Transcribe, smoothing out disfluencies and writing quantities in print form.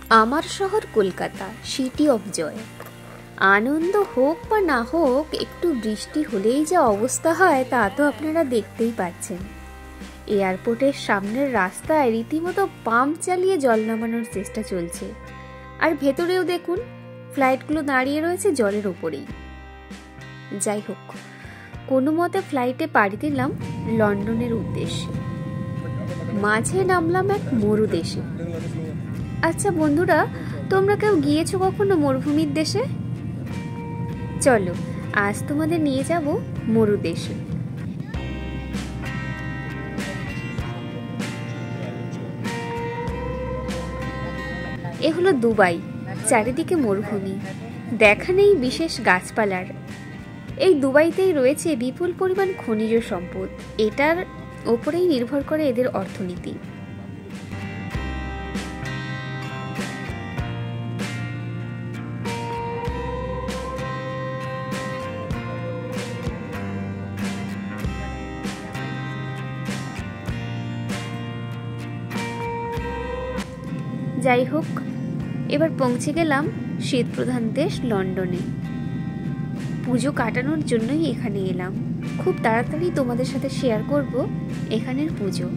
আমার শহর Kolkata, city of joy. আনন্দ হোক বা না হোক, একটু বৃষ্টি হলেই যা অবস্থা হয় তা তো আপনারা দেখতেই পাচ্ছেন। এয়ারপোর্টের সামনের রাস্তায় রীতিমতো পাম্প চালিয়ে জল নামানোর চেষ্টা চলছে। আর ভেতরেও দেখুন, ফ্লাইটগুলো দাঁড়িয়ে রয়েছে জলের ওপরেই। যাই হোক, কোনো মতে ফ্লাইটে পাড়ি দিলাম লন্ডনের উদ্দেশ্যে। মাঝে নামলাম এক মরু দেশে। আচ্ছা বন্ধুরা, তোমরা কেউ গিয়েছো কখনো মরুভূমির দেশে? চলো, আজ তোমাদের নিয়ে যাব মরু দেশে। এ হলো দুবাই। চারিদিকে মরুভূমি, দেখা নেই বিশেষ গাছপালার। এই দুবাইতেই রয়েছে বিপুল পরিমাণ খনিজ সম্পদ। এটার ওপরেই নির্ভর করে এদের অর্থনীতি। যাই হোক, এবার পৌঁছে গেলাম শীতপ্রধান দেশ লন্ডনে। পুজো কাটানোর জন্যই এখানে এলাম। খুব তাড়াতাড়ি তোমাদের সাথে শেয়ার করব এখানের পুজো।